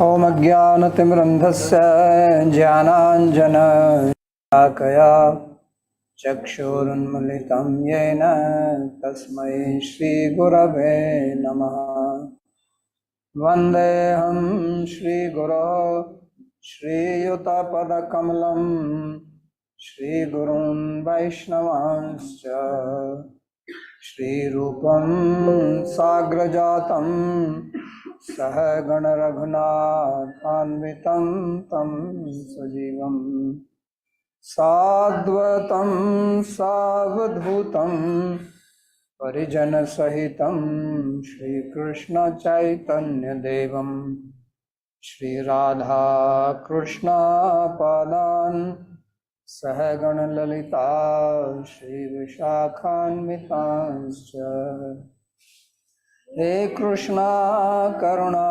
ॐ अज्ञानतिमिरन्धस्य ज्ञानाञ्जनशलाकया चक्षुरुन्मीलितं येन तस्मै श्रीगुरवे नमः। वन्देऽहं श्रीगुरो श्रीयुतपदकमलं श्रीगुरून् वैष्णवांश्च श्रीरूपं साग्रजातं सहगण रघुनाथान्वितं तं सजीवं साद्वतं सावधूतं परिजनसहितं श्रीकृष्ण चैतन्यदेवं श्रीराधा कृष्णपादान् सहगण ललिता श्रीविशाखान्वितांश्च। हे कृष्णा करुणा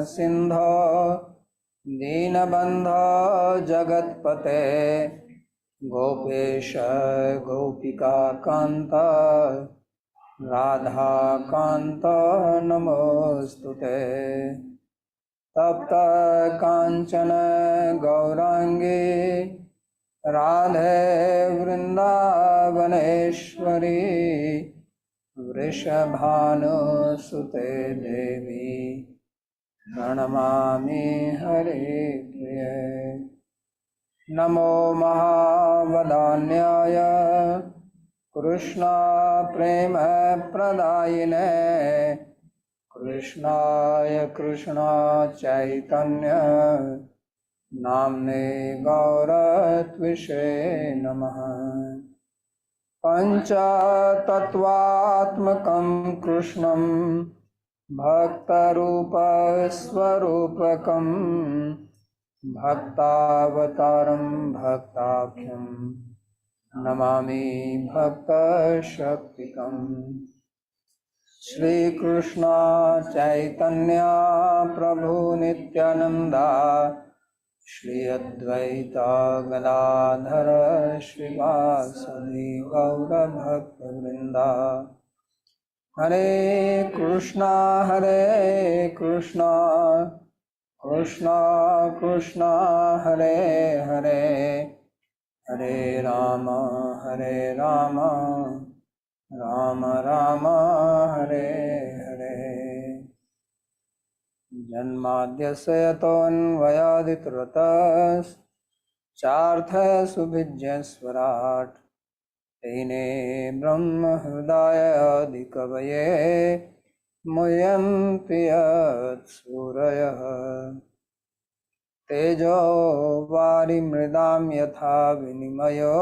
सिंधो दीनबन्धो जगत्पते गोपेश गोपिका कान्त राधा कान्त नमोस्तुते। तप्त कांचन गौरांगी राधे वृंदावनेश्वरी वृषभानुसुते देवी प्रणमामि हरे प्रिये। नमो महावदान्याय कृष्णा प्रेम प्रदायिने कृष्णाय कृष्णा चैतन्य नाम्ने गौरत्विषे नमः। पंचतत्वात्मकं कृष्णं भक्तरूपस्वरूपकं भक्तावतारं भक्ताख्यं नमामि भक्तशक्तिकम्। श्रीकृष्ण चैतन्य प्रभु नित्यानंदा श्री अद्वैत गदाधर श्रीवासदि गौरभक्तवृंदा। हरे कृष्णा कृष्णा कृष्णा हरे हरे हरे राम राम राम हरे हरे। जन्माद्यस्य यतोऽन्वयादितरतश्चार्थसुभिज्ञस्वराट् तेने ब्रह्महृदायादिकवये मुह्यन्ति यत्सूरयः। तेजो वारिमृदां यथा विनिमयो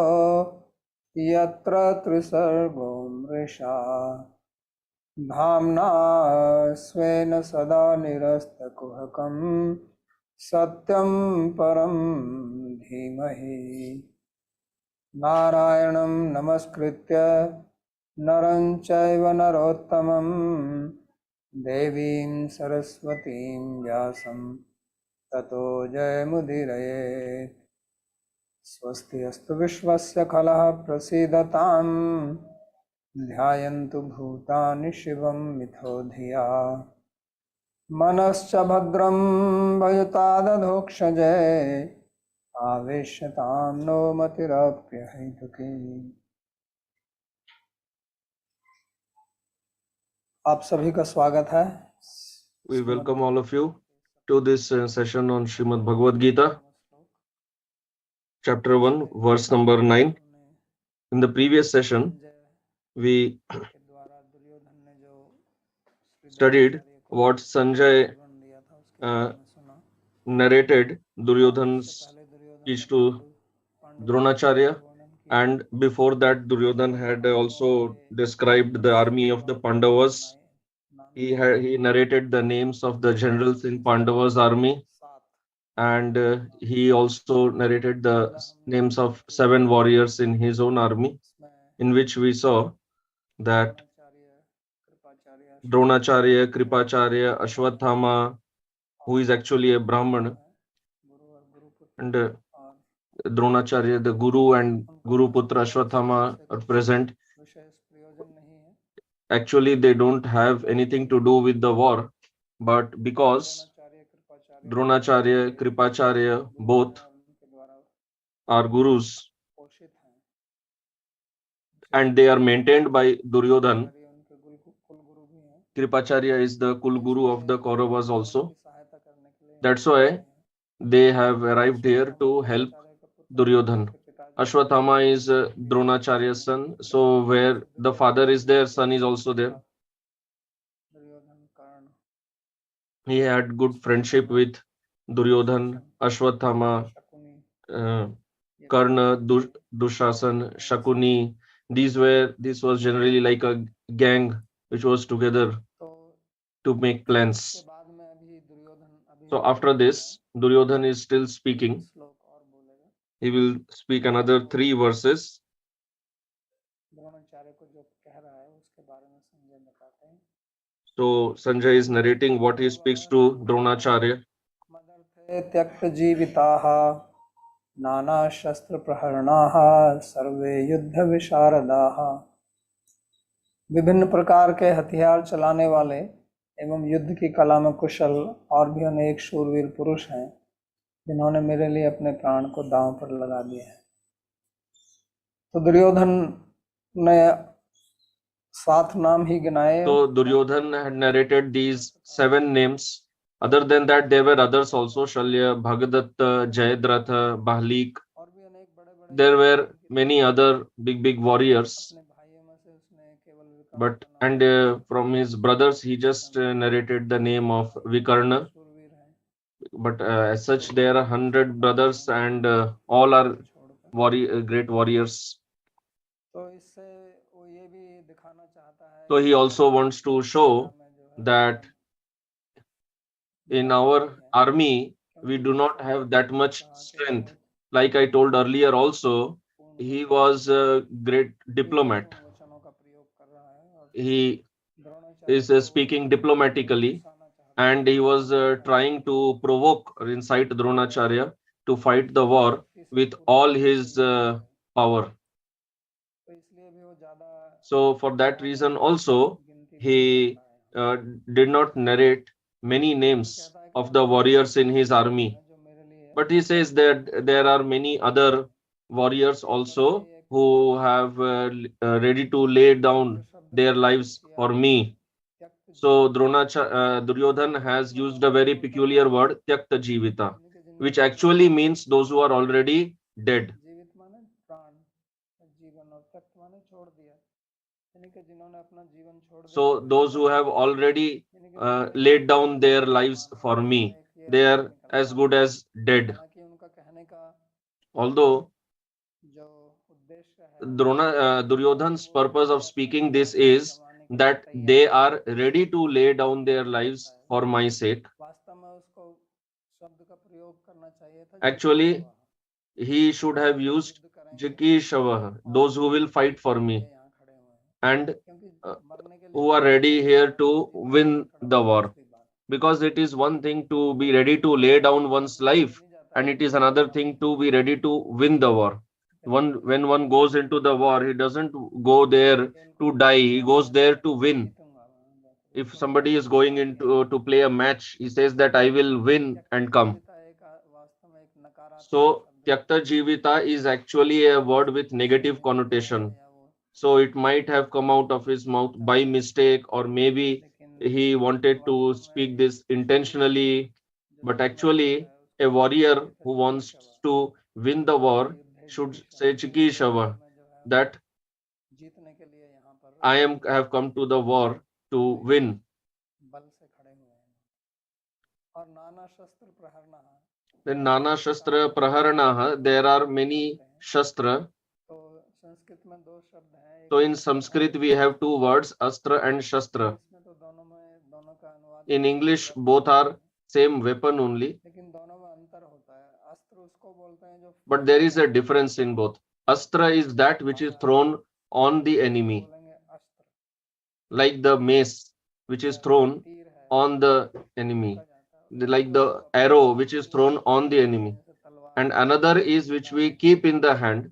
यत्र त्रिसर्गो मृषा धाम्ना स्वेन सदा निरस्तकुहकं सत्यं परं धीमहि। नारायणं नमस्कृत्य नरं चैव नरोत्तमं देवीं सरस्वतीं व्यासं ततो जयमुदीरयेत्। स्वस्ति अस्तु विश्वस्य खलः प्रसीदतां ध्यायन्तु भूतानि शिवं मिथो धिया। मनश्च भद्रं भजतादधोक्षजे आवेश्यतां नो मतिरप्यहैतुकी। आप सभी का स्वागत है। We welcome all of you to this session on Srimad Bhagavad-Gita, chapter 1, verse number 9. In the previous session, we studied what Sanjay narrated Duryodhana's speech to Dronacharya, and before that Duryodhana had also described the army of the Pandavas. He narrated the names of the generals in Pandavas' army, and he also narrated the names of 7 warriors in his own army, in which we saw that Dronacharya, Kripacharya, Ashwathama, who is actually a Brahman, and Dronacharya, the Guru, and Guru Putra Ashwathama are present. Actually, they don't have anything to do with the war, but because Dronacharya, Kripacharya, both are gurus, and they are maintained by Duryodhan. Kripacharya is the Kul Guru of the Kauravas also. That's why they have arrived here to help Duryodhan. Ashwathama is Dronacharya's son, so where the father is there, son is also there. He had good friendship with Duryodhan, Ashwathama, Karna, Dushasan, Shakuni. This was generally like a gang which was together to make plans. So after this, Duryodhan is still speaking. He will speak another 3 verses. So Sanjay is narrating what he speaks to Dronacharya. त्यक्त जीविताः नाना शस्त्र प्रहरणाः सर्वे युद्ध विशारदाः। विभिन्न प्रकार के हथियार चलाने वाले एवं युद्ध की कला में कुशल और भी अनेक शूरवीर पुरुष हैं जिन्होंने मेरे लिए अपने प्राण को दांव पर लगा दिया है। तो दुर्योधन ने 7 नाम ही गिनाए। So Duryodhan had narrated these 7 names. Other than that, there were others also: Shalya, Bhagadatta, Jayadratha, Bahlik. There were many other big warriors. But from his brothers, he just narrated the name of Vikarna. But as such, there are 100 brothers, and all are great warriors. So he also wants to show that in our army, we do not have that much strength. Like I told earlier also, he was a great diplomat. He is speaking diplomatically, and he was trying to provoke or incite Dronacharya to fight the war with all his power. So for that reason also, he did not narrate many names of the warriors in his army. But he says that there are many other warriors also who have ready to lay down their lives for me. So Duryodhan has used a very peculiar word, Tyakta Jivita, which actually means those who are already dead. So those who have already laid down their lives for me, they are as good as dead. Although Duryodhan's purpose of speaking this is that they are ready to lay down their lives for my sake. Actually, he should have used Jikishavaha, those who will fight for me, and who are ready here to win the war. Because it is one thing to be ready to lay down one's life, and it is another thing to be ready to win the war. When one goes into the war, he doesn't go there to die, he goes there to win. If somebody is going into to play a match, he says that I will win and come. So Tyakta Jivita is actually a word with negative connotation. So it might have come out of his mouth by mistake, or maybe he wanted to speak this intentionally. But actually, a warrior who wants to win the war should say Chikishava, that have come to the war to win. Then Nana Shastra Praharanaha, there are many Shastra. So in Sanskrit we have 2 words, Astra and Shastra. In English both are same weapon only. But there is a difference in both. Astra is that which is thrown on the enemy, like the mace which is thrown on the enemy, like the arrow which is thrown on the enemy. And another is which we keep in the hand,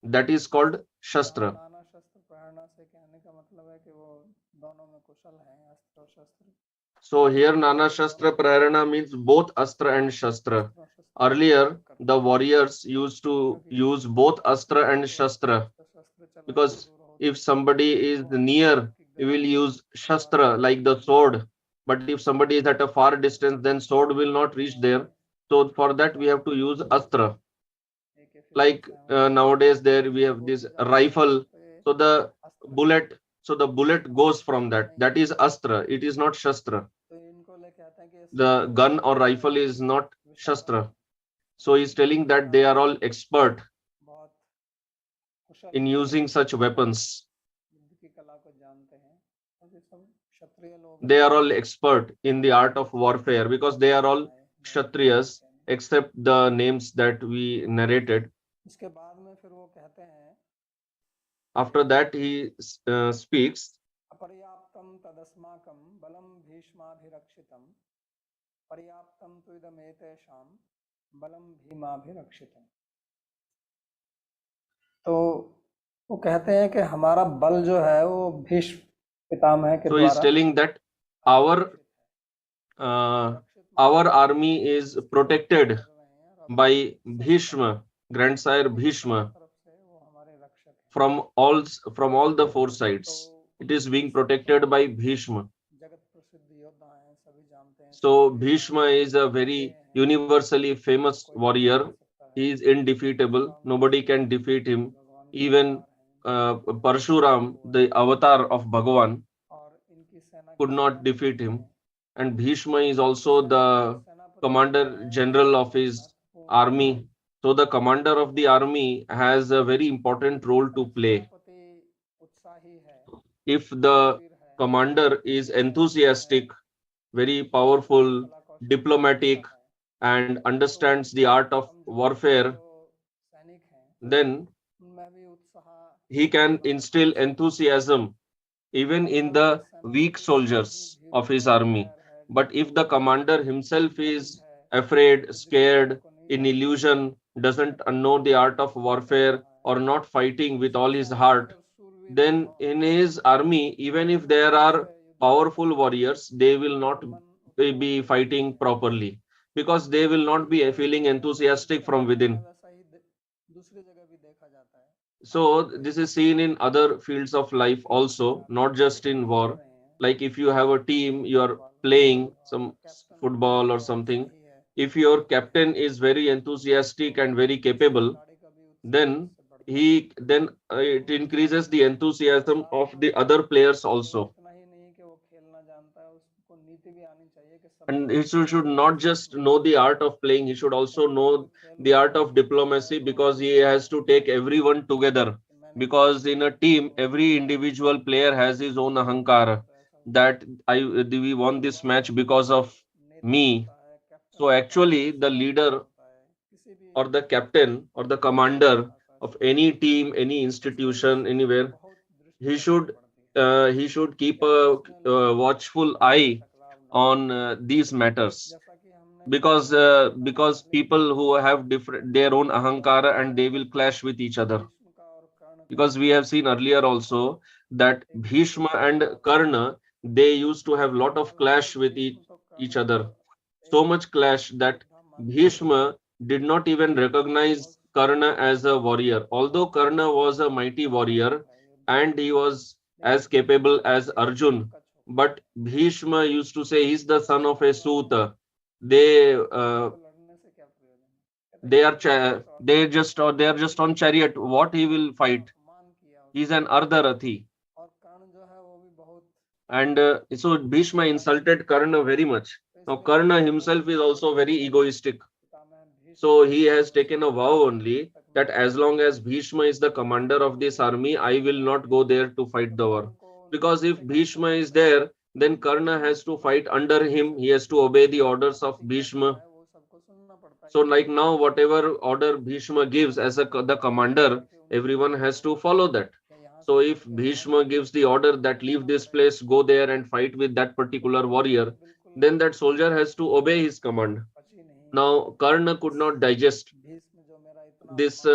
that is called Shastra. So here Nana Shastra Prarana means both Astra and Shastra. Earlier, the warriors used to use both Astra and Shastra because if somebody is near, we will use Shastra like the sword. But if somebody is at a far distance, then sword will not reach there. So for that, we have to use Astra. Like nowadays, there we have this rifle. So bullet, the bullet goes from that. That is Astra. It is not Shastra. The gun or rifle is not Shastra. So he's telling that they are all expert in using such weapons. They are all expert in the art of warfare because they are all Kshatriyas, except the names that we narrated. After that, he speaks. अपर्याप्तं तदस्माकं बलं भीष्माभिरक्षितं पर्याप्तं तु इदमेतेषां बलं भीमाभिरक्षितं। तो वो कहते हैं कि हमारा बल जो है वो भीष्म पितामह के द्वारा। So he is telling that our army is protected by Bhishma, grandsire Bhishma, from all the four sides. It is being protected by Bhishma. So Bhishma is a very universally famous warrior. He is indefeatable. Nobody can defeat him. Even Parshuram, the avatar of Bhagavan, could not defeat him. And Bhishma is also the commander general of his army. So the commander of the army has a very important role to play. If the commander is enthusiastic, very powerful, diplomatic, and understands the art of warfare, then he can instill enthusiasm even in the weak soldiers of his army. But if the commander himself is afraid, scared, in illusion, doesn't know the art of warfare, or not fighting with all his heart, then in his army, even if there are powerful warriors, they will not be fighting properly because they will not be feeling enthusiastic from within. So this is seen in other fields of life also, not just in war. Like if you have a team, you are playing some football or something. If your captain is very enthusiastic and very capable, then it increases the enthusiasm of the other players also. And he should not just know the art of playing, he should also know the art of diplomacy because he has to take everyone together. Because in a team, every individual player has his own ahankara that we won this match because of me. So actually, the leader or the captain or the commander of any team, any institution, anywhere, he should keep a watchful eye on these matters because people who have different their own ahankara and they will clash with each other, because we have seen earlier also that Bhishma and Karna, they used to have lot of clash with each other, so much clash that Bhishma did not even recognize Karna as a warrior, although Karna was a mighty warrior and he was as capable as Arjun. But Bhishma used to say he's the son of a Suta. They they are just on chariot. What he will fight? He's an Ardharathi. And so Bhishma insulted Karna very much. Now Karna himself is also very egoistic. So he has taken a vow only that as long as Bhishma is the commander of this army, I will not go there to fight the war. Because if Bhishma is there, then Karna has to fight under him. He has to obey the orders of Bhishma. So like now, whatever order Bhishma gives as the commander, everyone has to follow that. So if Bhishma gives the order that leave this place, go there and fight with that particular warrior, then that soldier has to obey his command. Now Karna could not digest this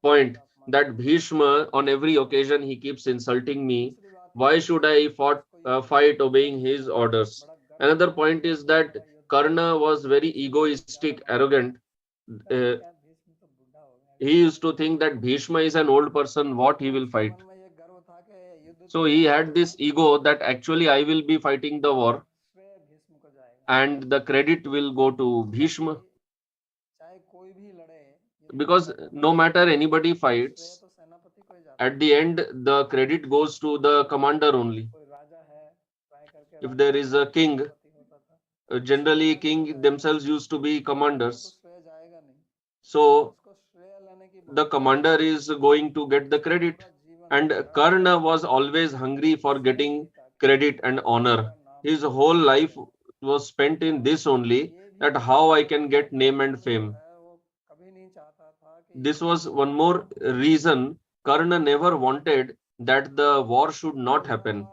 point that Bhishma on every occasion he keeps insulting me. Why should I fight obeying his orders? Another point is that Karna was very egoistic, arrogant. Uh, he used to think that Bhishma is an old person, what he will fight. So he had this ego that actually I will be fighting the war and the credit will go to Bhishma, because no matter anybody fights, at the end the credit goes to the commander only. If there is a king, generally king themselves used to be commanders. So the commander is going to get the credit. And Karna was always hungry for getting credit and honor. His whole life was spent in this only, that how I can get name and fame. This was one more reason Karna never wanted that the war should not happen.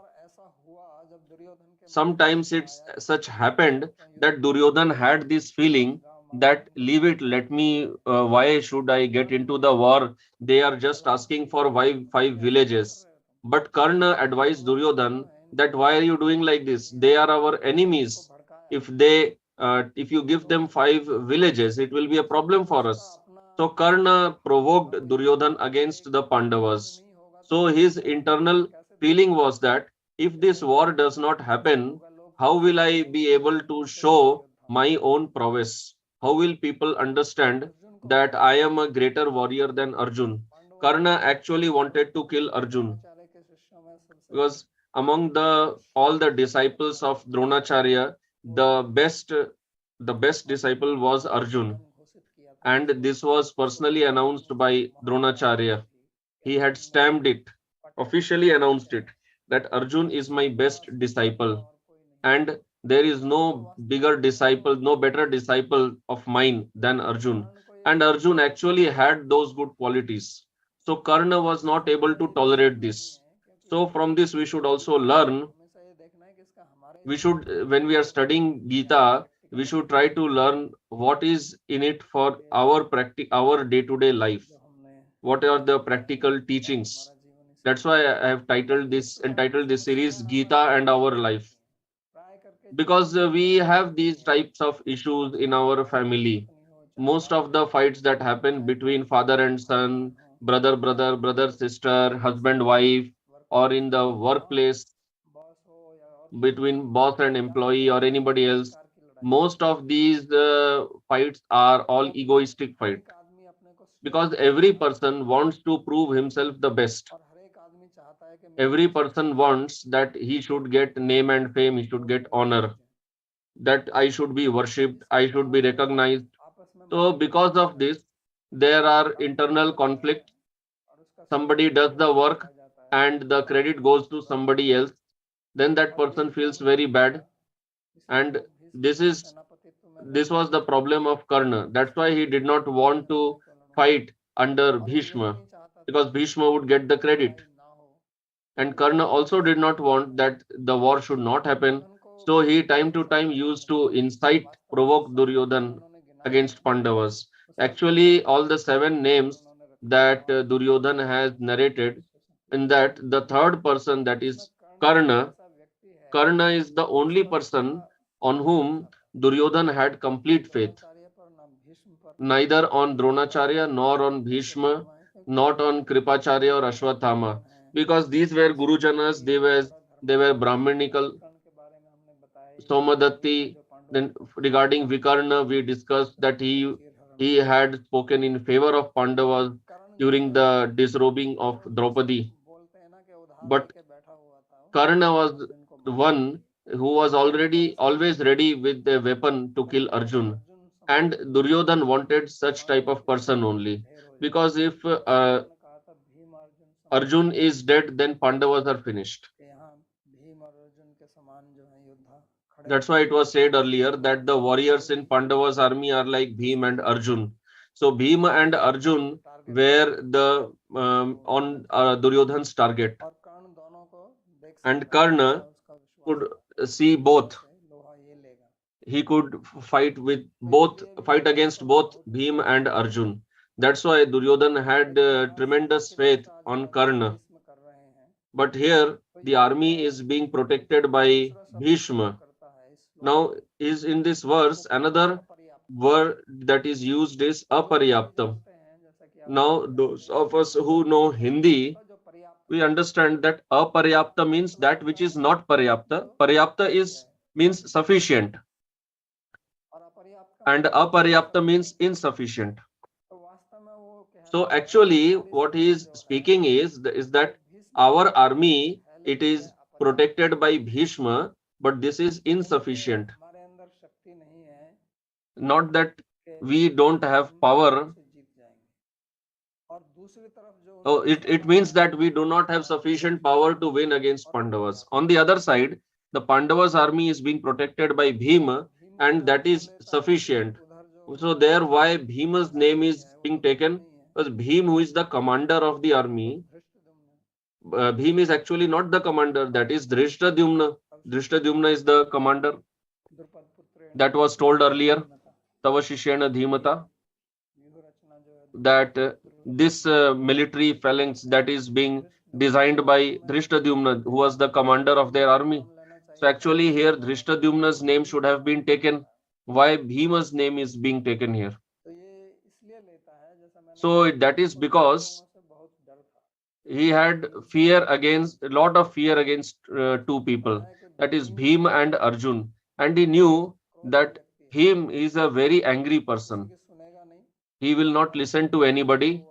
Sometimes it's such happened that Duryodhan had this feeling that leave it, let me, why should I get into the war? They are just asking for five villages. But Karna advised Duryodhan that why are you doing like this? They are our enemies. If you give them five villages, it will be a problem for us. So Karna provoked Duryodhan against the Pandavas. So his internal feeling was that if this war does not happen, how will I be able to show my own prowess? How will people understand that I am a greater warrior than Arjun? Karna actually wanted to kill Arjun because among the all the disciples of Dronacharya, the best disciple was Arjun, and this was personally announced by Dronacharya. He had stamped it, officially announced it, that Arjun is my best disciple, and there is no bigger disciple, no better disciple of mine than Arjun. And Arjun actually had those good qualities. So Karna was not able to tolerate this. So from this we should also learn, when we are studying Gita, we should try to learn what is in it for our day-to-day life. What are the practical teachings? That's why I have entitled this series Gita and Our Life, because we have these types of issues in our family. Most of the fights that happen between father and son, brother sister, husband wife, or in the workplace between boss and employee or anybody else, most of these fights are all egoistic fight, because every person wants to prove himself the best. Every person wants that he should get name and fame, he should get honor, that I should be worshipped, I should be recognized. So because of this, there are internal conflicts. Somebody does the work and the credit goes to somebody else, then that person feels very bad. And this is this was the problem of Karna. That's why he did not want to fight under Bhishma, because Bhishma would get the credit. And Karna also did not want that the war should not happen. So he time to time used to incite, provoke Duryodhan against Pandavas. Actually, all the seven names that Duryodhan has narrated, in that the third person, that is Karna, Karna is the only person on whom Duryodhan had complete faith, neither on Dronacharya nor on Bhishma, not on Kripacharya or Ashwathama, because these were Gurujanas, they were Brahmanical. Somadatti. Then regarding Vikarna, we discussed that he had spoken in favor of Pandavas during the disrobing of Draupadi. But Karna was the one who was already always ready with a weapon to kill Arjun. And Duryodhan wanted such type of person only. Because if Arjun is dead, then Pandavas are finished. That's why it was said earlier that the warriors in Pandavas army are like Bhim and Arjun. So Bhima and Arjun were the on Duryodhan's target, and Karna could see both. He could fight against both Bhim and Arjun. That's why Duryodhan had tremendous faith on Karna. But here the army is being protected by Bhishma. Now, is in this verse another word that is used is aparyaptam. Now, those of us who know Hindi, we understand that aparyapta means that which is not paryapta. Paryapta is means sufficient, and aparyapta means insufficient. So actually, what he is speaking is that our army, it is protected by Bhishma, but this is insufficient. Not that we don't have power. Oh, it means that we do not have sufficient power to win against Pandavas. On the other side, the Pandavas army is being protected by Bhima, and that is sufficient. So there, why Bhima's name is being taken? Because Bhim, who is the commander of the army, Bhim is actually not the commander. That is Drishtadyumna. Drishtadyumna is the commander. That was told earlier. Tava Shishyena Dhimata. That this military phalanx that is being designed by Drishtadyumna, who was the commander of their army. So actually here Drishtadyumna's name should have been taken. Why Bhima's name is being taken here? So that is because he had fear against a lot of fear against two people, that is Bhim and Arjun, and he knew that Bhim is a very angry person. He will not listen to anybody,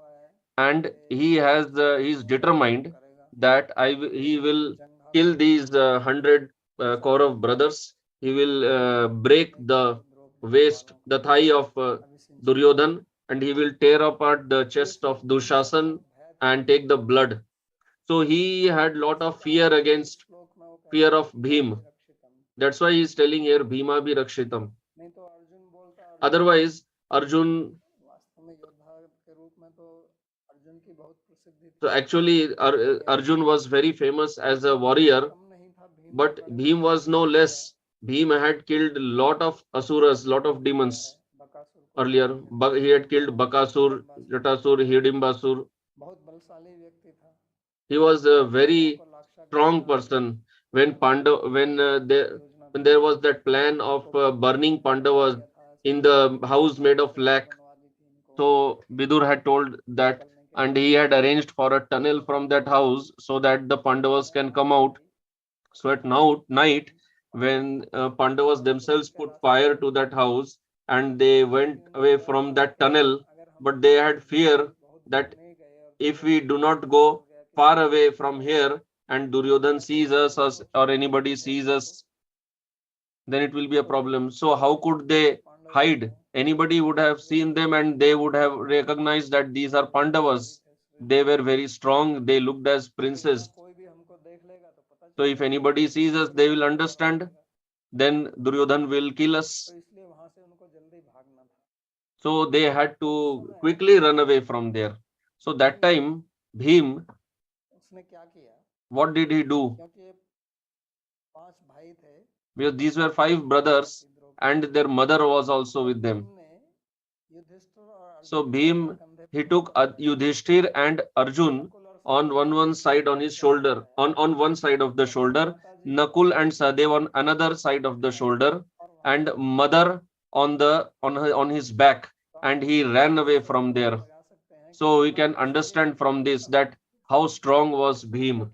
and he is determined that he will kill these 100 Kaurav brothers. He will break the the thigh of Duryodhan, and he will tear apart the chest of Dushasan and take the blood. So he had lot of fear of Bhim. That's why he's telling here Bhima bhi rakshitam. Otherwise, Arjun. So actually, Arjun was very famous as a warrior, but Bhim was no less. Bhim had killed lot of asuras, lot of demons earlier. He had killed Bakasur, Jatasur, Hidimbasur. He was a very strong person. When when there was that plan of burning Pandavas in the house made of lac, so Vidur had told that, and he had arranged for a tunnel from that house so that the Pandavas can come out. So at now night, when Pandavas themselves put fire to that house and they went away from that tunnel, but they had fear that if we do not go far away from here and Duryodhan sees us or anybody sees us, then it will be a problem. So how could they hide? Anybody would have seen them and they would have recognized that these are Pandavas. They were very strong. They looked as princes. So if anybody sees us, they will understand. Then Duryodhan will kill us. So they had to quickly run away from there. So that time, Bhim, what did he do? Because these were five brothers and their mother was also with them. So Bhim, he took Yudhishthir and Arjun on one side on his shoulder, on one side of the shoulder, Nakul and Sadev on another side of the shoulder, and mother on his back, and he ran away from there. So we can understand from this that how strong was Bhim,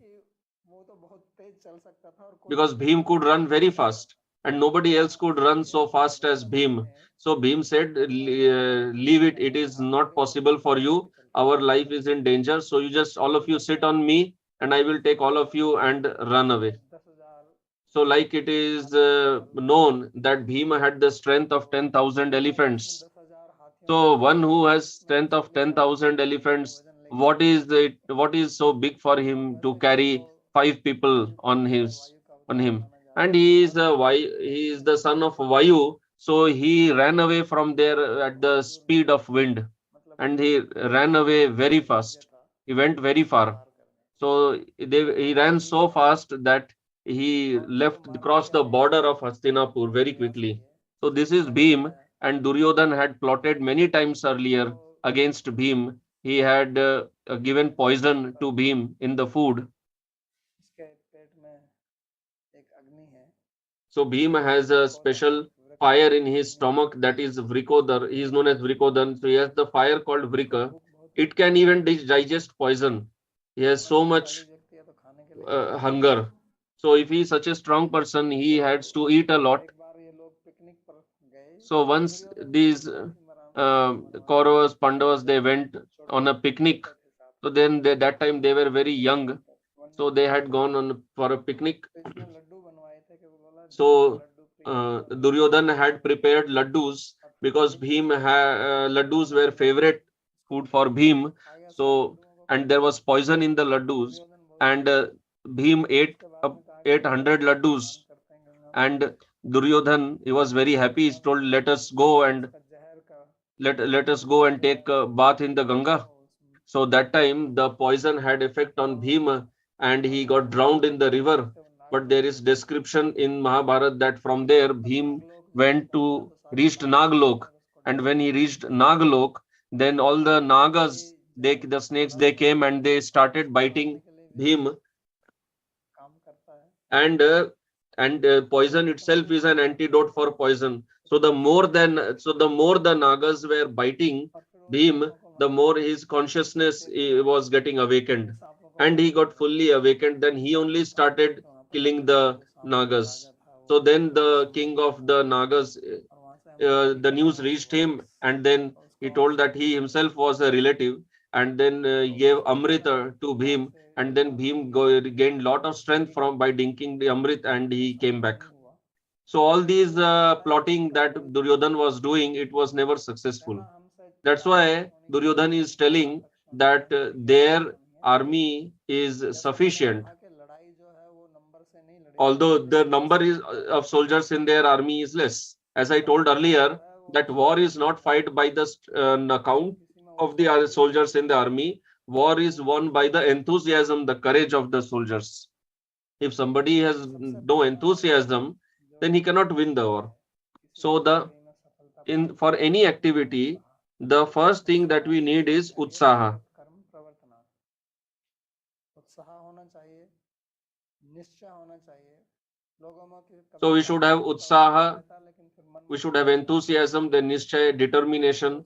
because Bhim could run very fast and nobody else could run so fast as Bhim. So Bhim said, leave it, it is not possible for you. Our life is in danger. So you just, all of you sit on me and I will take all of you and run away. So like it is known that Bhima had the strength of 10,000 elephants. So one who has strength of 10,000 elephants, what is so big for him to carry five people on him? And he is the son of Vayu, so he ran away from there at the speed of wind, and he ran away very fast. He went very far. So he ran so fast that he crossed the border of Hastinapur very quickly. So this is Bhim, and Duryodhan had plotted many times earlier against Bhim. He had given poison to Bhim in the food. So Bhima has a special fire in his stomach, that is Vrikodar. He is known as Vrikodan. So he has the fire called Vrika. It can even digest poison. He has so much hunger. So if he is such a strong person, he has to eat a lot. So once these Kauravas, Pandavas, they went on a picnic. So then that time they were very young. So they had gone on for a picnic. So Duryodhan had prepared laddus because laddus were favorite food for Bhim. So and there was poison in the laddus, and Bhim ate up 800 laddus, and Duryodhan, he was very happy. He told, "Let us go and let us go and take a bath in the Ganga." So that time the poison had effect on Bhima and he got drowned in the river. But there is description in Mahabharata that from there Bhim went to reached Naglok, and when he reached Naglok, then all the Nagas, the snakes, they came and they started biting Bhim, and poison itself is an antidote for poison. So the more the Nagas were biting Bhim, the more his consciousness was getting awakened, and he got fully awakened. Then he only started killing the Nagas. So then the king of the Nagas, the news reached him, and then he told that he himself was a relative, and then he gave Amrita to Bhim, and then Bhim gained lot of strength from by drinking the Amrit, and he came back. So all these plotting that Duryodhan was doing, it was never successful. That's why Duryodhan is telling that their army is sufficient, although the number is, of soldiers in their army is less. As I told earlier, that war is not fought by the count of the soldiers in the army. War is won by the enthusiasm, the courage of the soldiers. If somebody has no enthusiasm, then he cannot win the war. So for any activity, the first thing that we need is utsaha. So we should have utsaha, we should have enthusiasm, then nischay, determination.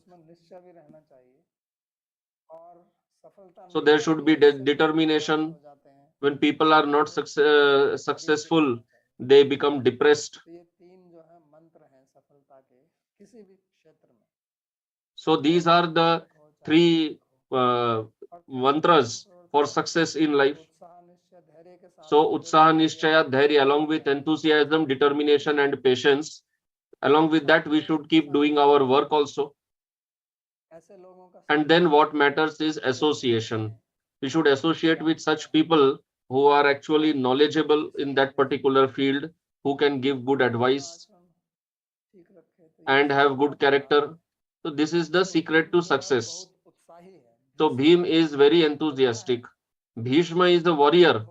So there should be determination. When people are not successful, they become depressed. So these are the three mantras for success in life. So utsaha, nishchaya, dhairya, along with enthusiasm, determination, and patience. Along with that, we should keep doing our work also. And then what matters is association. We should associate with such people who are actually knowledgeable in that particular field, who can give good advice and have good character. So this is the secret to success. So Bhim is very enthusiastic. Bhishma is the warrior.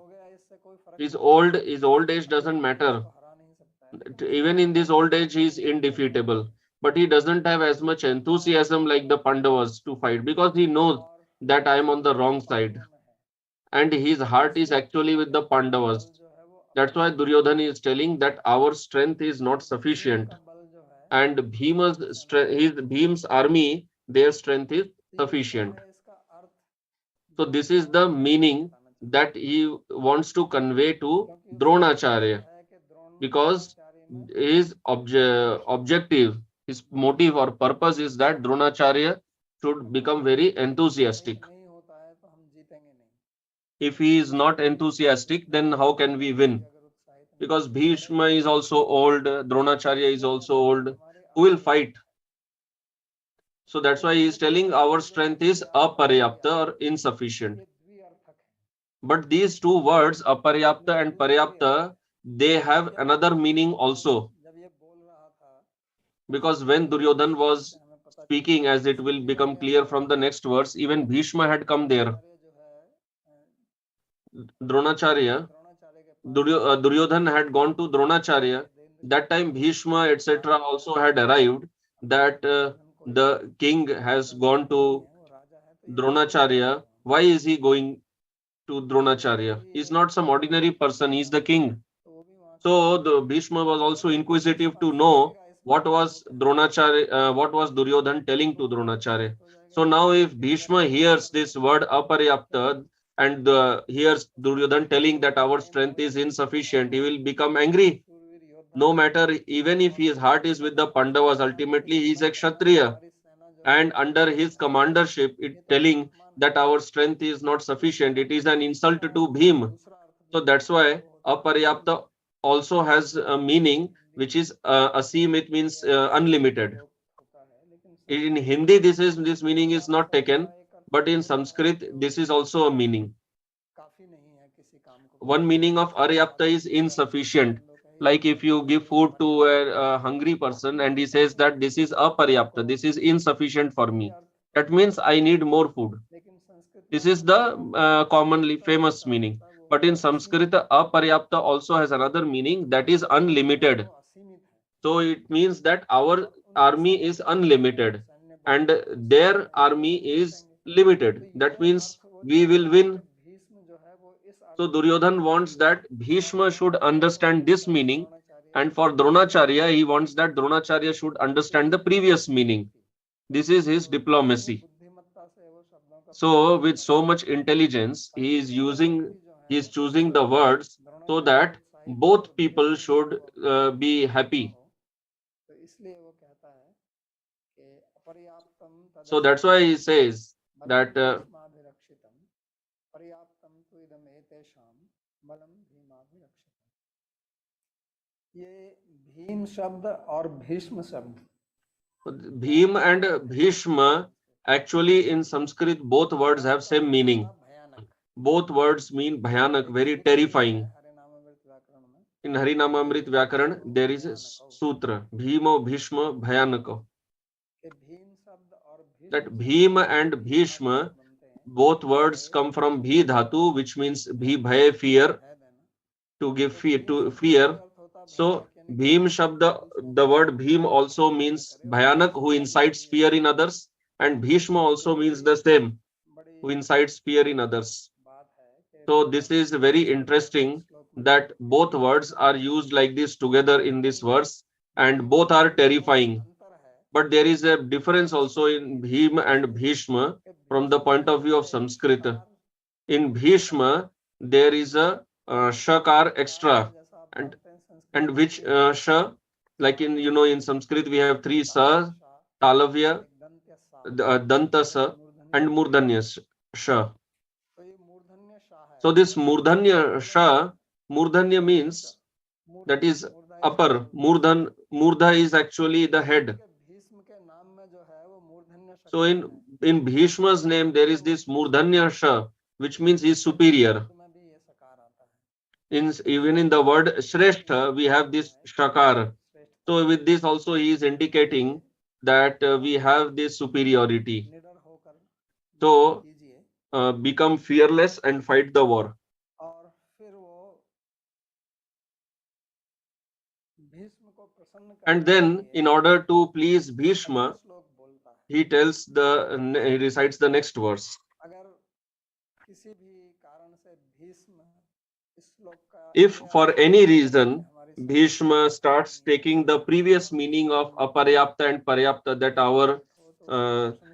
His old age doesn't matter. Even in this old age, he is indefeatable. But he doesn't have as much enthusiasm like the Pandavas to fight, because he knows that I am on the wrong side. And his heart is actually with the Pandavas. That's why Duryodhan is telling that our strength is not sufficient. And Bhim's army, their strength is sufficient. So this is the meaning that he wants to convey to Dronacharya, because his objective, his motive or purpose is that Dronacharya should become very enthusiastic. If he is not enthusiastic, then how can we win? Because Bhishma is also old, Dronacharya is also old. Who will fight? So that's why he is telling our strength is aparyapta or insufficient. But these two words, aparyapta and paryapta, they have another meaning also. Because when Duryodhan was speaking, as it will become clear from the next verse, even Bhishma had come there. Dronacharya, Duryodhan had gone to Dronacharya. That time Bhishma, etc., also had arrived. That the king has gone to Dronacharya. Why is he going to Dronacharya? He's not some ordinary person, he's the king. So the Bhishma was also inquisitive to know what was what was Duryodhan telling to Dronacharya. So now if Bhishma hears this word aparyapta and hears Duryodhan telling that our strength is insufficient, he will become angry. No matter, even if his heart is with the Pandavas, ultimately he is a Kshatriya. And under his commandership, it telling that our strength is not sufficient, it is an insult to Bhim. So that's why aparyapta also has a meaning which is asim. It means unlimited. In Hindi, this meaning is not taken, but in Sanskrit, this is also a meaning. One meaning of aryapta is insufficient. Like if you give food to a hungry person and he says that this is aparyapta, this is insufficient for me. That means I need more food. This is the commonly famous meaning. But in Sanskrit, aparyapta also has another meaning, that is unlimited. So it means that our army is unlimited and their army is limited. That means we will win. So Duryodhan wants that Bhishma should understand this meaning, and for Dronacharya, he wants that Dronacharya should understand the previous meaning. This is his diplomacy. So with so much intelligence, he is choosing the words so that both people should be happy. So that's why he says that ये भीम शब्द और भीष्म शब्द Bhim and Bhishma, actually in Sanskrit, both words have same meaning. Both words mean bhayanak, very terrifying. In Harinamamrit Vyakaran, there is a sutra, Bhimo Bhishma Bhayanako. That Bhima and Bhishma, both words come from Bhi Dhatu, which means Bhi Bhay, fear, to give fear, to fear. So Bhim Shabda, the word Bhim also means Bhayanak, who incites fear in others, and Bhishma also means the same, who incites fear in others. So this is very interesting that both words are used like this together in this verse, and both are terrifying. But there is a difference also in Bhim and Bhishma from the point of view of Sanskrit. In Bhishma, there is a shakar extra, and which sha, like in in Sanskrit we have three sa, talavya, danta sa, and murdanya sha. So this murdanya sha, murdanya means that is upper. Murdha is actually the head. So in Bhishma's name there is this murdanya sha, which means he is superior. Even in the word Shrestha, we have this Shakar. So with this also he is indicating that we have this superiority. So become fearless and fight the war. And then in order to please Bhishma, he recites the next verse. If for any reason Bhishma starts taking the previous meaning of aparyapta and paryapta, that our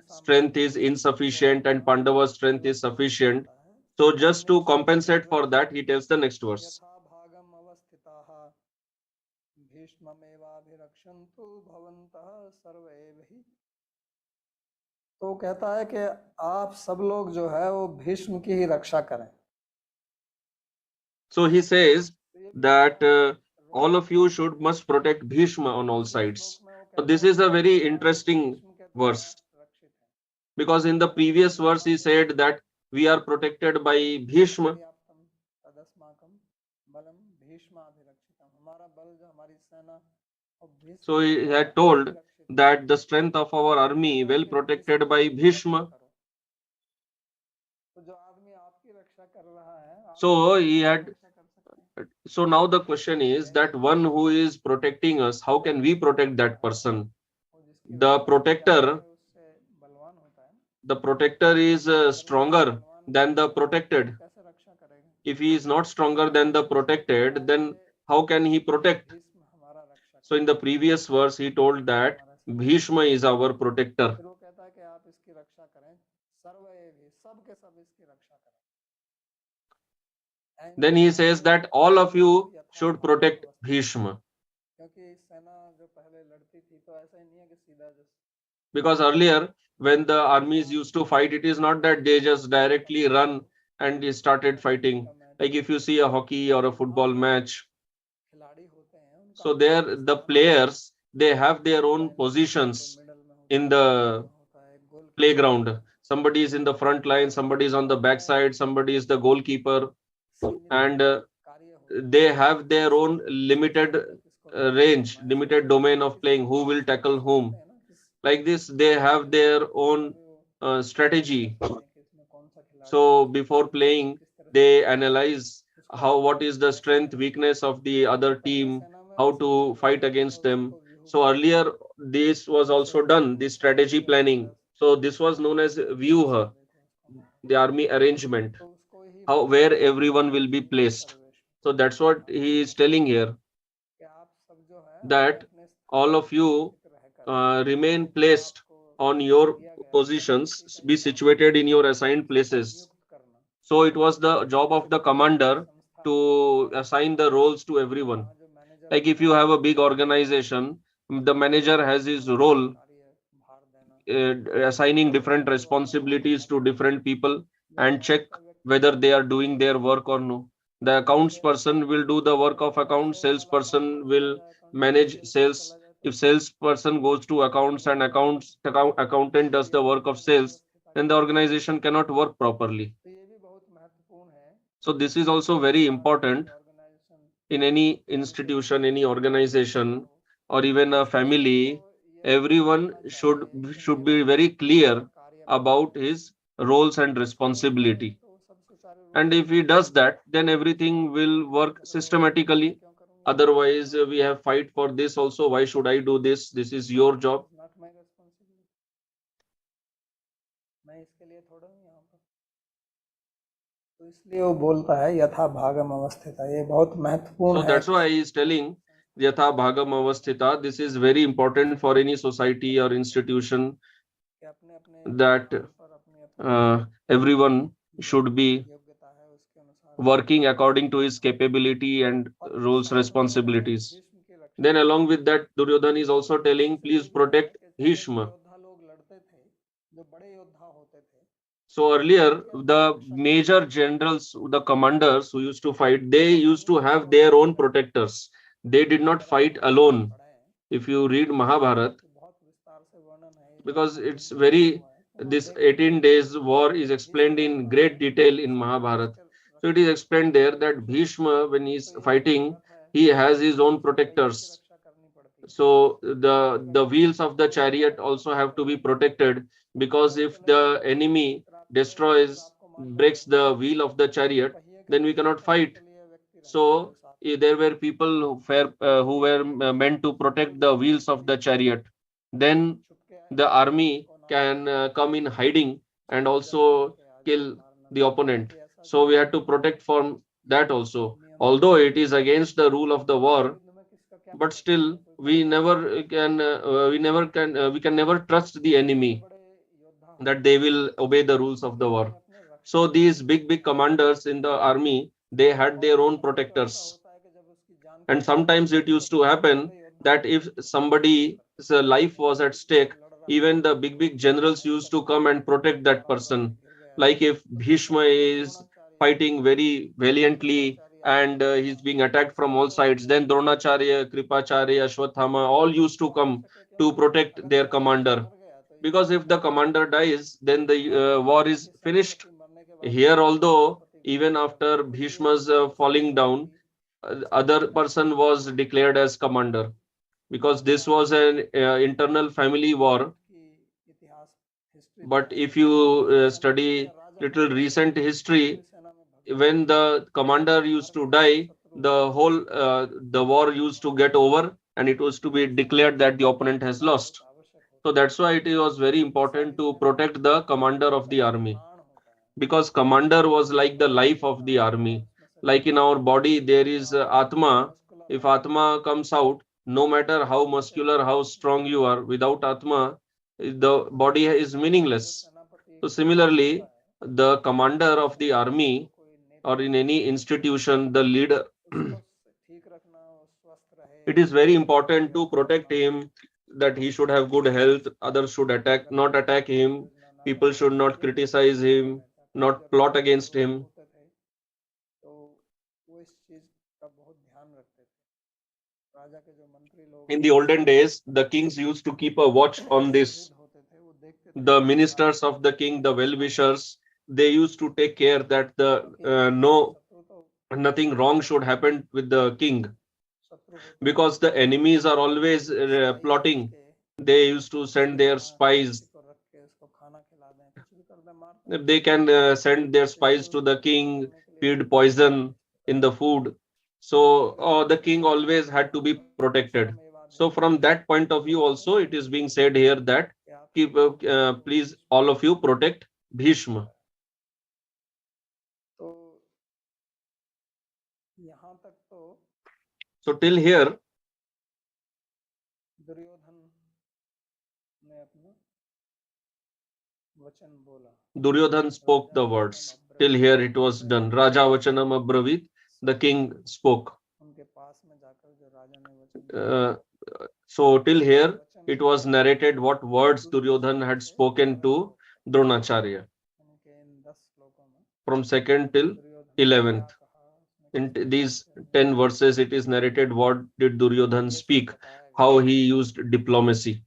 strength is insufficient and Pandava's strength is sufficient, so just to compensate for that, he tells the next verse. तो कहता है कि आप सब लोग जो है वो भीष्म की ही रक्षा करें. So he says that all of you must protect Bhishma on all sides. So this is a very interesting verse, because in the previous verse he said that we are protected by Bhishma. So he had told that the strength of our army well protected by Bhishma. So so now the question is that one who is protecting us, how can we protect that person? The protector is stronger than the protected. If he is not stronger than the protected, then how can he protect? So in the previous verse, he told that Bhishma is our protector. Then he says that all of you should protect Bhishma. Because earlier, when the armies used to fight, it is not that they just directly run and they started fighting. Like if you see a hockey or a football match, so there the players, they have their own positions in the playground. Somebody is in the front line, somebody is on the back side, somebody is the goalkeeper, and they have their own limited range, limited domain of playing, who will tackle whom. Like this, they have their own strategy. So before playing, they analyze what is the strength, weakness of the other team, how to fight against them. So earlier, this was also done, this strategy planning. So this was known as Vyuha, the army arrangement, how where everyone will be placed. So that's what he is telling here, that all of you remain placed on your positions, be situated in your assigned places. So it was the job of the commander to assign the roles to everyone. Like if you have a big organization, the manager has his role, assigning different responsibilities to different people and check whether they are doing their work or no. The accounts person will do the work of accounts, salesperson will manage sales. If salesperson goes to accounts and accountant does the work of sales, then the organization cannot work properly. So this is also very important in any institution, any organization, or even a family. Everyone should be very clear about his roles and responsibility. And if he does that, then everything will work systematically. Otherwise, we have fight for this also. Why should I do this? This is your job. तो इसलिए वो बोलता है यथा भागम अवस्थिता, ये बहुत महत्वपूर्ण So है। that's why he is telling Yatha Bhagam Avasthita. This is very important for any society or institution, that everyone should be working according to his capability and roles, responsibilities. Then along with that, Duryodhan is also telling, please protect Bhishma. So earlier, the major generals, the commanders who used to fight, they used to have their own protectors. They did not fight alone. If you read Mahabharata, because it's very, this 18 days war is explained in great detail in Mahabharata. So it is explained there that Bhishma, when he is fighting, he has his own protectors. So the wheels of the chariot also have to be protected, because if the enemy destroys, breaks the wheel of the chariot, then we cannot fight. So there were people who were meant to protect the wheels of the chariot. Then the army can come in hiding and also kill the opponent. So we had to protect from that also. Although it is against the rule of the war, but still we can never trust the enemy that they will obey the rules of the war. So these big commanders in the army, they had their own protectors. And sometimes it used to happen that if somebody's life was at stake, even the big generals used to come and protect that person. Like if Bhishma is fighting very valiantly and he's being attacked from all sides, then Dronacharya, Kripacharya, Ashwathama all used to come to protect their commander. Because if the commander dies, then the war is finished. Here, although even after Bhishma's falling down, other person was declared as commander, because this was an internal family war. But if you study little recent history, when the commander used to die, the war used to get over and it was to be declared that the opponent has lost. So that's why it was very important to protect the commander of the army, because commander was like the life of the army. Like in our body there is atma, If Atma comes out, no matter how muscular, how strong you are, without Atma, the body is meaningless. So similarly, the commander of the army or in any institution, the leader, it is very important to protect him, that he should have good health, others should not attack him, people should not criticize him, not plot against him. In the olden days, the kings used to keep a watch on this. The ministers of the king, the well-wishers, they used to take care that nothing wrong should happen with the king, because the enemies are always plotting. They used to send their spies. They can send their spies to the king, feed poison in the food. So the king always had to be protected. So from that point of view also, it is being said here that please all of you protect Bhishma. So till here, Duryodhan spoke the words. Till here it was done. Raja Vachanam Abravit, the king spoke. So till here it was narrated what words Duryodhan had spoken to Dronacharya. From 2nd till 11th. In these 10 verses, it is narrated what did Duryodhan speak, how he used diplomacy.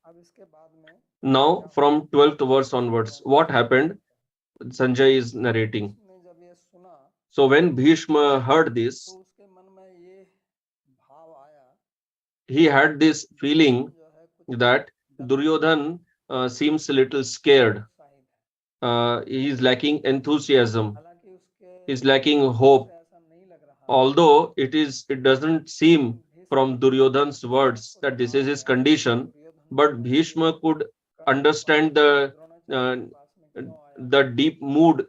Now, from 12th verse onwards, what happened? Sanjay is narrating. So when Bhishma heard this, he had this feeling that Duryodhan seems a little scared. He is lacking enthusiasm. He is lacking hope. Although it doesn't seem from Duryodhan's words that this is his condition, but Bhishma could understand uh, the deep mood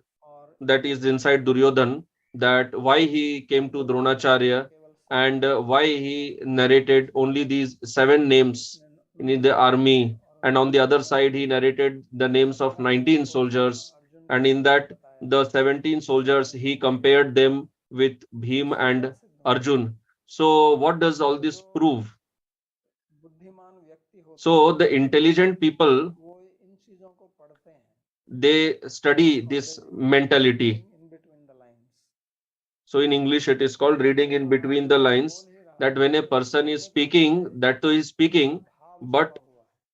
that is inside Duryodhan, that why he came to Dronacharya and why he narrated only these 7 names in the army, and on the other side he narrated the names of 19 soldiers, and in that the 17 soldiers he compared them with Bhim and Arjun. So what does all this prove? So the intelligent people, they study this mentality. So in English, it is called reading in between the lines, that when a person is speaking, that too is speaking, but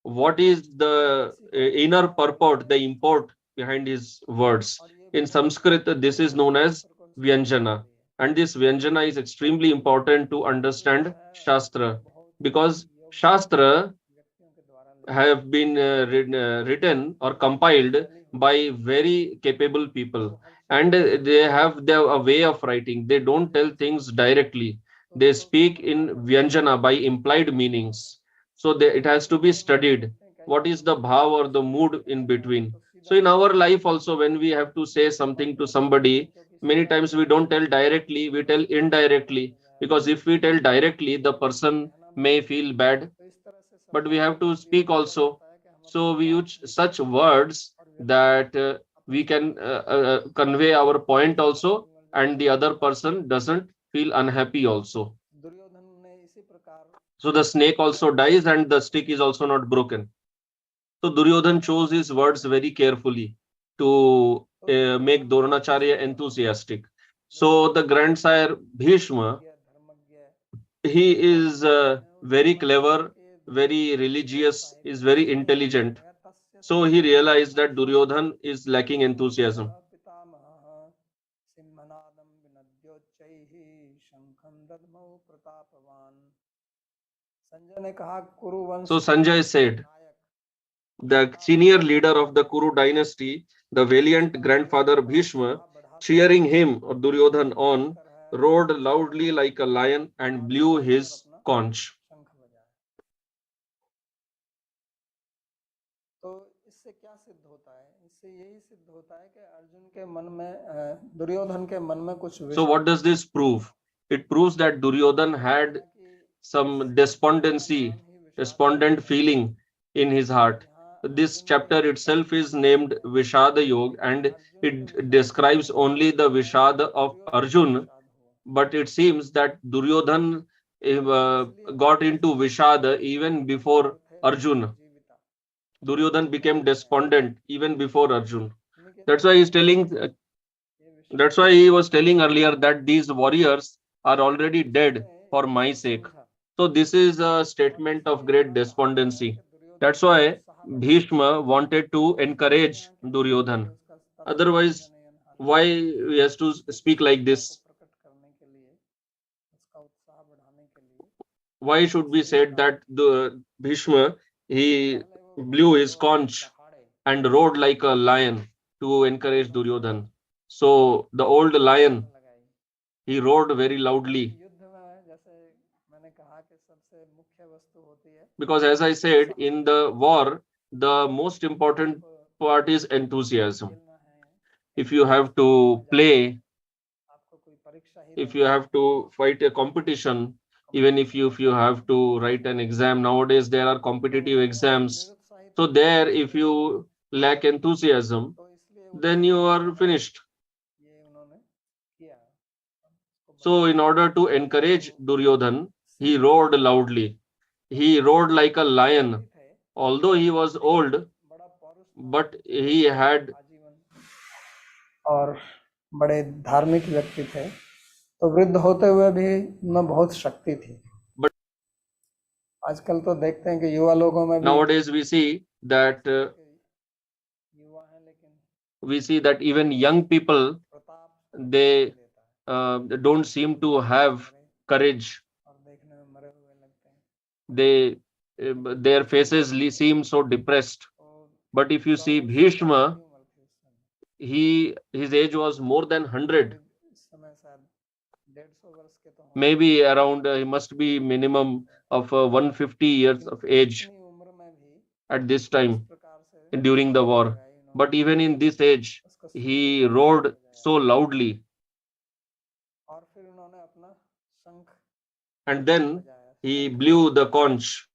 what is the inner purport, the import behind his words? In Sanskrit, this is known as Vyanjana. And this Vyanjana is extremely important to understand Shastra, because Shastra have been written or compiled by very capable people, and they have their a way of writing. They don't tell things directly, they speak in vyanjana, by implied meanings. So it has to be studied, what is the bhav or the mood in between. So in our life also, when we have to say something to somebody, many times we don't tell directly, we tell indirectly, because if we tell directly, the person may feel bad, but we have to speak also. So we use such words that we can convey our point also, and the other person doesn't feel unhappy also. So the snake also dies and the stick is also not broken. So Duryodhan chose his words very carefully to make Dronacharya enthusiastic. So the grandsire Bhishma, he is very clever, very religious, is very intelligent. So he realized that Duryodhan is lacking enthusiasm. So Sanjay said, the senior leader of the Kuru dynasty, the valiant grandfather Bhishma, cheering him or Duryodhan on, roared loudly like a lion and blew his conch. So what does this prove? It proves that Duryodhan had some despondent feeling in his heart. This chapter itself is named Vishada Yoga, and it describes only the Vishada of Arjun, but it seems that Duryodhan got into Vishada even before Arjun. Duryodhan became despondent even before Arjun. That's why he's telling. That's why he was telling earlier that these warriors are already dead for my sake. So this is a statement of great despondency. That's why Bhishma wanted to encourage Duryodhan. Otherwise, why he has to speak like this? Why should be said that the Bhishma he blew his conch and roared like a lion to encourage Duryodhan? So the old lion he roared very loudly because, as I said, in the war, the most important part is enthusiasm. If you have to play, if you have to fight a competition, even if you have to write an exam, nowadays there are competitive exams. So there, if you lack enthusiasm, then you are finished. So in order to encourage Duryodhan, he roared loudly. He roared like a lion. Although he was old, but he had. और बड़े धार्मिक व्यक्ति थे, तो वृद्ध होते हुए भी उनमें बहुत शक्ति थी. But आजकल तो देखते हैं कि युवा लोगों में भी nowadays we see that even young people they don't seem to have courage. They their faces seem so depressed. But if you see Bhishma, his age was more than 100, maybe around he must be minimum of 150 years of age at this time during the war. But even in this age, he roared so loudly. And then he blew the conch.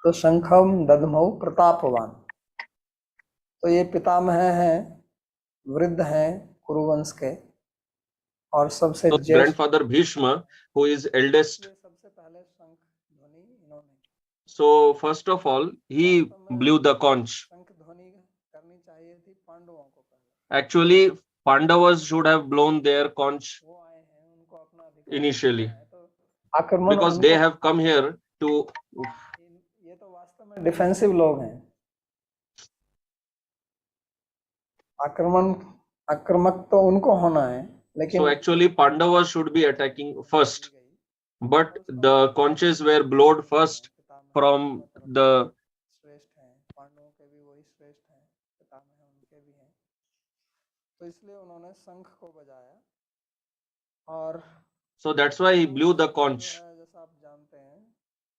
तो शंखम दधमौ प्रतापवान. तो ये पितामह हैं, वृद्ध हैं कुरुवंश के, और सबसे So grandfather Bhishma, who is eldest. So first of all, he blew the conch. Actually, Pandavas should have blown their conch initially because they have come here to. ये तो वास्तव में डिफेंसिव लोग हैं. आक्रमक तो उनको होना है, लेकिन So actually Pandavas should be attacking first, but the conches were blown first from the. पांडवों के भी वही श्रेष्ठ हैं, पितामह उनके भी हैं, तो इसलिए उन्होंने शंख को बजाया. और So that's why he blew the conch. जैसा आप जानते हैं,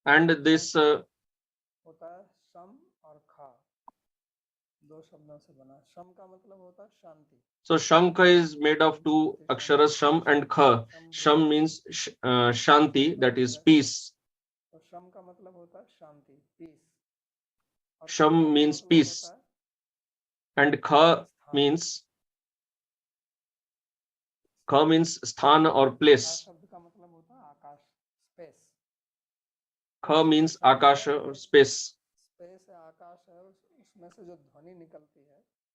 and this होता है शम और खा, दो शब्दों से बना. शम का मतलब होता है शांति. So Shankha is made of two aksharas, Sham and Kha. Sham means Shanti, that is peace. तो शम का मतलब होता है शांति, piece. Sham means peace, and Kha means sthan or place. Kha means Akash or space.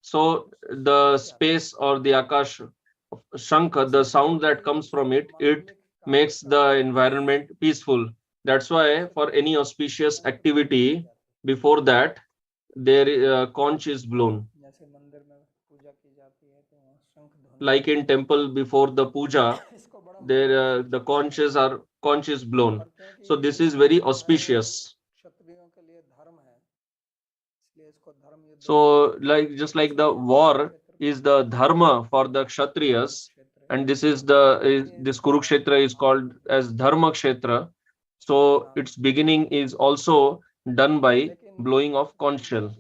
So the space or the Akash of Shankha, the sound that comes from it, it makes the environment peaceful. That's why for any auspicious activity, before that, their conch is blown. Like in temple before the puja, there the conch is blown. So this is very auspicious. So just like the war is the dharma for the kshatriyas, and this Kurukshetra is called as Dharma Kshetra. So its beginning is also done by blowing of conch shell,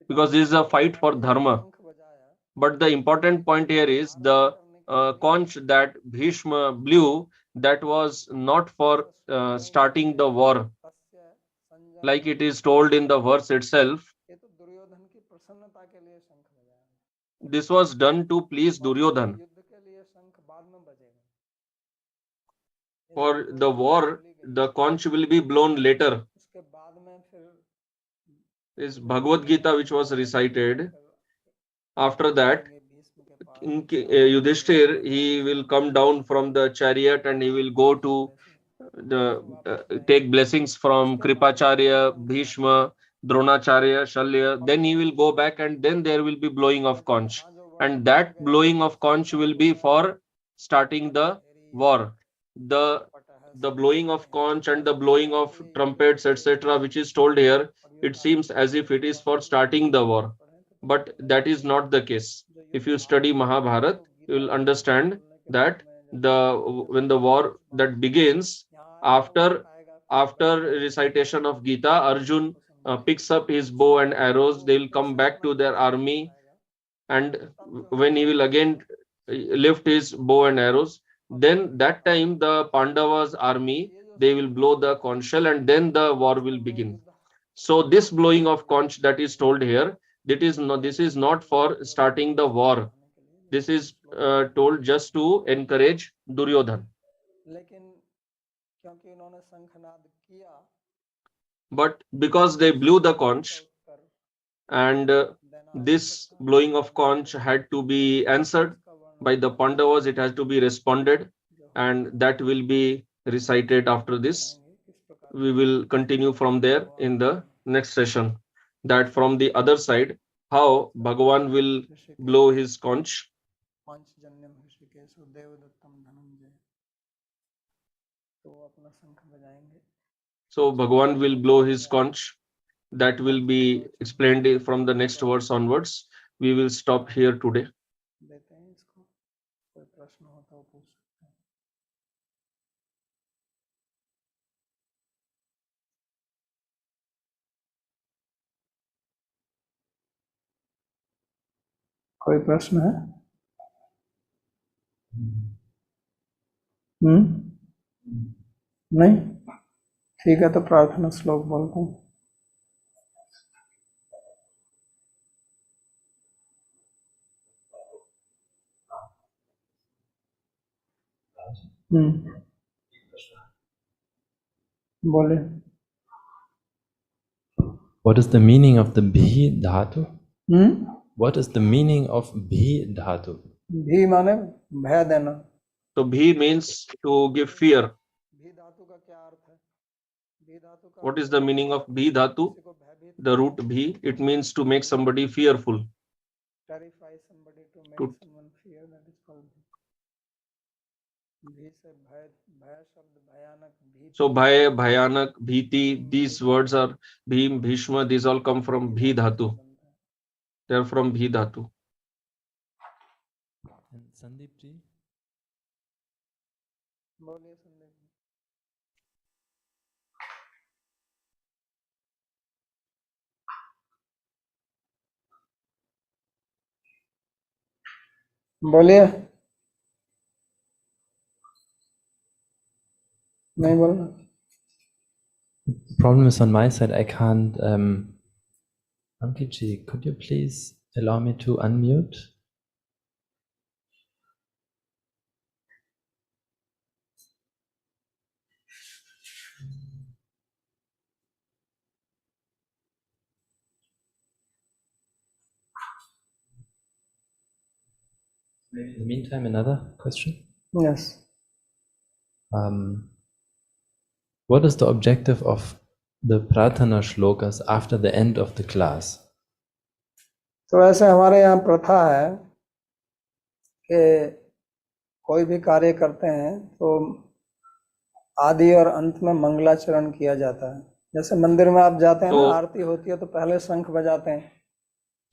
because this is a fight for dharma. But the important point here is the conch that Bhishma blew that was not for starting the war, like it is told in the verse itself. This was done to please Duryodhan. For the war, the conch will be blown later. Is Bhagavad-Gita which was recited. After that, Yudhishthir, he will come down from the chariot and he will go to take blessings from Kripacharya, Bhishma, Dronacharya, Shalya. Then he will go back and then there will be blowing of conch. And that blowing of conch will be for starting the war. The the blowing of conch and the blowing of trumpets, etc., which is told here, it seems as if it is for starting the war. But that is not the case. If you study Mahabharata, you will understand that when the war that begins after recitation of Gita, Arjun picks up his bow and arrows. They will come back to their army, and when he will again lift his bow and arrows, then that time the Pandavas army, they will blow the conch shell and then the war will begin. So this blowing of conch that is told here, this is not for starting the war. This is told just to encourage Duryodhan. But because they blew the conch, and this blowing of conch had to be answered by the Pandavas, it has to be responded, and that will be recited after this. We will continue from there in the next session. That from the other side, how Bhagavan will blow his conch. So Bhagavan will blow his conch. That will be explained from the next verse onwards. We will stop here today. कोई प्रश्न है? नहीं? ठीक है, तो प्रार्थना श्लोक बोलता हूँ. बोले. What is the meaning of the bhi dhatu? What is the meaning of bhi dhatu? भी माने भय देना. So bhi means to give fear. What is the meaning of bhi dhatu? The root bhi, it means to make somebody fearful. Terrify somebody, to make someone fear, that is called bhi. Bhaya shabd, bhayanak, bhiti. So bhay, bhayanak, bhiti, these words are bhim, bhishma, these all come from bhi dhatu. They are from bhi dhatu. And Sandeep ji? बोलिए संदेश. बोलिए. नहीं बोलना. The problem is on my side, I can't. Ankit ji, could you please allow me to unmute? Maybe in the meantime, another question? Yes. What is the objective of the Pratana shlokas after the end of the class? तो ऐसे हमारे यहाँ प्रथा है कि कोई भी कार्य करते हैं तो आदि और अंत में मंगलाचरण किया जाता है. जैसे मंदिर में आप जाते हैं ना, आरती होती है तो पहले शंख बजाते हैं.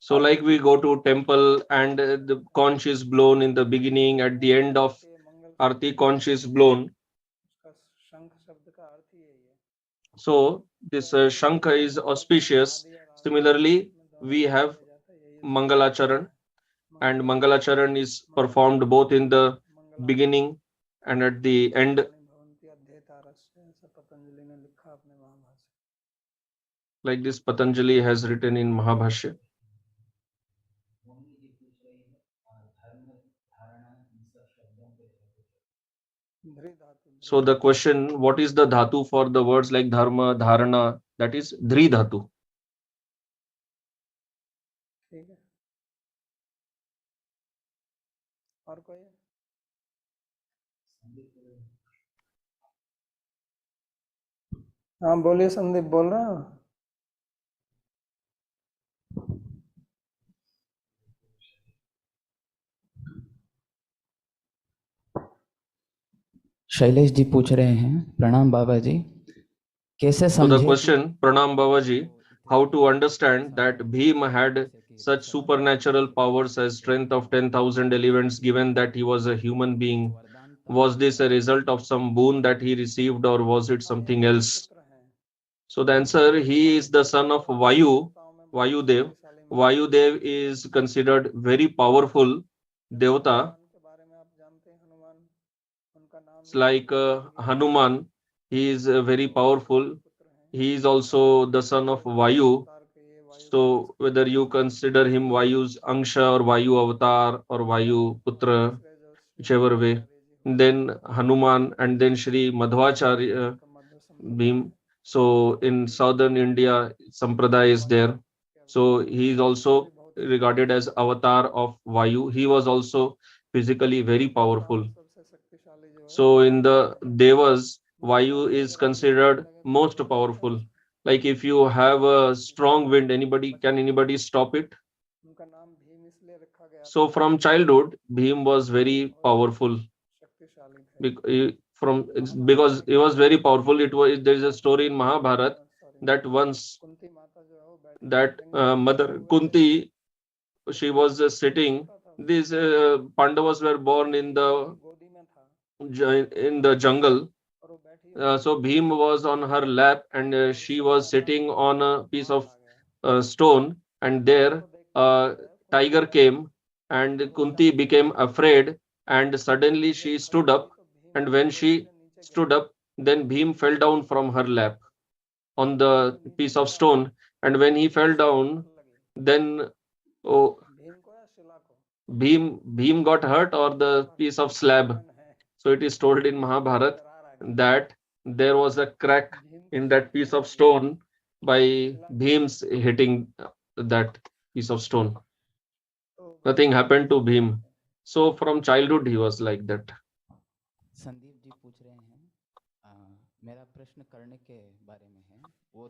So like we go to temple and the conch is blown in the beginning, at the end of Arti conch is blown. So this Shankha is auspicious. Similarly, we have Mangalacharan, and Mangalacharan is performed both in the beginning and at the end, like this, Patanjali has written in Mahabhashya. So the question, what is the dhatu for the words like dharma, dharana? That is dhri dhatu. ठीक है, और कोई? हाँ बोलिए, संदीप बोल रहे हो? शैलेश जी पूछ रहे हैं, प्रणाम बाबा जी, कैसे So the समझे? question, Pranam Babaji, how to understand that Bhima had such supernatural powers as strength of 10,000 elephants, given that he was a human being? Was this a result of some boon that he received, or was it something else? So the answer, he is the son of Vayu, Vayudev. Vayudev is considered very powerful Devata. It's like Hanuman. He is very powerful. He is also the son of Vayu. So whether you consider him Vayu's Angsha or Vayu Avatar or Vayu Putra, whichever way, then Hanuman and then Shri Madhvacharya Bhim. So in southern India, Sampradaya is there. So he is also regarded as avatar of Vayu. He was also physically very powerful. So in the Devas, Vayu is considered most powerful. Like if you have a strong wind, can anybody stop it? So from childhood, Bhim was very powerful. Because he was very powerful. There is a story in Mahabharata that once that mother Kunti, she was sitting. These Pandavas were born in the jungle. So Bhim was on her lap, and she was sitting on a piece of stone, and there a tiger came, and Kunti became afraid, and suddenly she stood up, and when she stood up, then Bhim fell down from her lap on the piece of stone, and when he fell down, then oh, Bhim got hurt, or the piece of slab. So it is told in Mahabharata that there was a crack in that piece of stone by Bhim's hitting that piece of stone. Nothing happened to Bhim. So from childhood he was like that. Sandeep ji पूछ रहे हैं, मेरा प्रश्न कर्ण के बारे में है। वो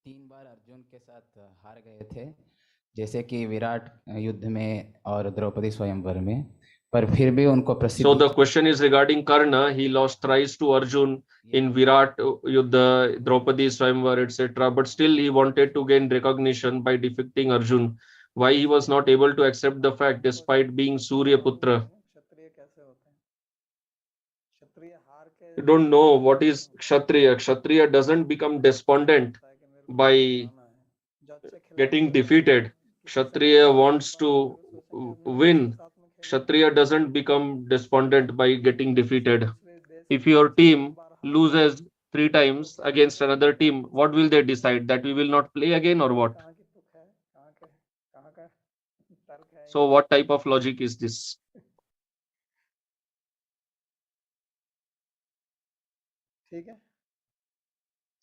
3 बार अर्जुन के साथ हार गए थे, जैसे कि विराट युद्ध में और द्रौपदी स्वयंवर में, पर फिर भी उनको प्रसिद्ध। So the question is regarding Karna. He lost thrice to Arjun in Virat Yuddha, Draupadi Swayamvar, etc. But still he wanted to gain recognition by defeating Arjun. Why he was not able to accept the fact despite being Surya Putra? You don't know what is Kshatriya. Kshatriya doesn't become despondent by getting defeated. Kshatriya wants to win. Kshatriya doesn't become despondent by getting defeated. If your team loses 3 times against another team, what will they decide? That we will not play again, or what? So what type of logic is this? ठीक है,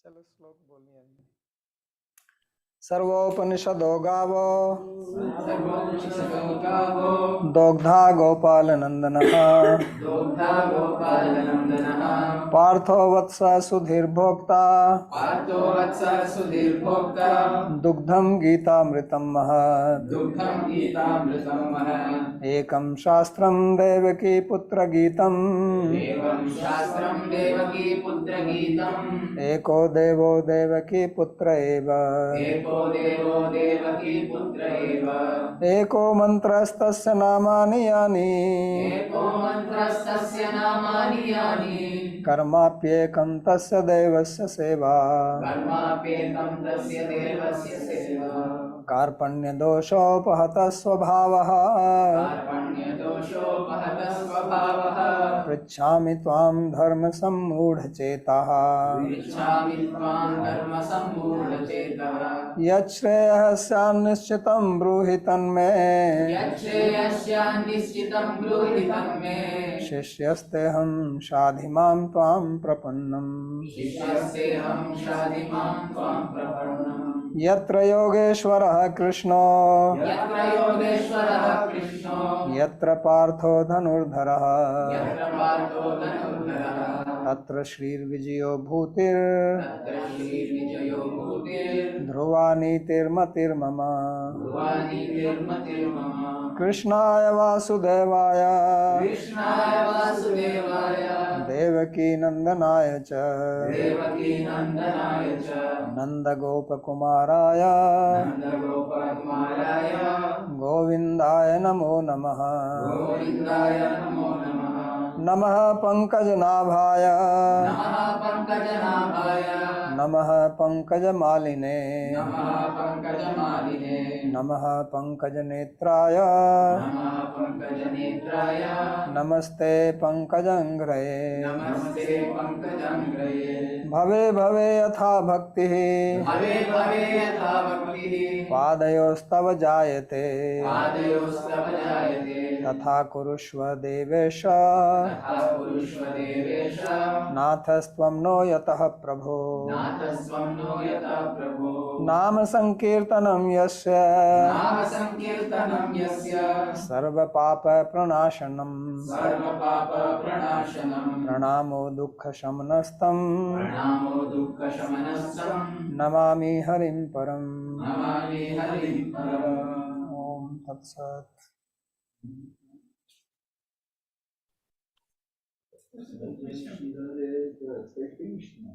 चलो श्लोक बोलिए। सर्वोपनिषदो गावो दोग्धा गोपाल नंदनः पार्थो वत्स सुधीर्भोक्ता दुग्धं गीतामृतं महत् एकं शास्त्रं देवकी पुत्र गीतम् एको देवो देवकी पुत्र एव एको मंत्रस्तस्य नामानि यानि कर्माप्येकं तस्य देवस्य सेवा कर्माप्येकं तस्य देवस्य सेवा कार्पण्यदोषोपहतः स्वभावः कार्पण्यदोषोपहतः स्वभावः पृच्छामि त्वां धर्मसम्मूढचेताः पृच्छामि त्वां धर्मसम्मूढचेतः यच्छ्रेयः स्यान्निश्चितं ब्रूहि तन्मे यच्छ्रेयस्यान्निश्चितं ब्रूहि तन्मे शिष्यस्तेऽहं शाधि मां त्वां प्रपन्नम् शिष्यस्तेऽहं शाधि मां त्वां प्रपन्नम् यत्र योगेश्वरः कृष्णो यत्र योगेश्वरः कृष्णो यत्र पार्थो धनुर्धरः यत्र पार्थो धनुर्धरः तत्र श्रीर्विजयो भूतिर् तत्र श्रीर्विजयो भूतिर् ध्रुवा नीतिर्मतिर्मम ध्रुवा नीतिर्मतिर्मम कृष्णाय वासुदेवाय कृष्णाय वासुदेवाय देवकी नंदनाय च देवकीनन्दनाय च नन्दगोपकुमाराय नन्दगोपकुमाराय गोविन्दाय नमो नमः गोविन्दाय नमो नमः नमः पंकजनाभाय नमः पङ्कजनाभाय नमः पंकजमालिने नमः पङ्कजमालिने नमः पंकजनेत्राय नमः पङ्कजनेत्राय नमस्ते पंकजङ्घ्रये नमस्ते पङ्कजङ्घ्रये भवे भवे यथा भक्तिः भवे भवे यथा भक्तिः पादयोस्तव जायते पादयोस्तव जायते तथा कुरुष्व देवेश तथा कुरुष्व देवेश नाथस्त्वं नो यतः प्रभो नाथस्त्वं नो यथा प्रभो नाम संकीर्तनं यस्य नाम संकीर्तनं यस्य सर्वपाप प्रणाशनम् सर्वपापप्रणाशनं प्रणामो दुःखशमनस्तं प्रणामो दुःखशमनस्तं नमामि हरिं परम् नमामि हरिं परम् ॐ तत्सत् Krishna.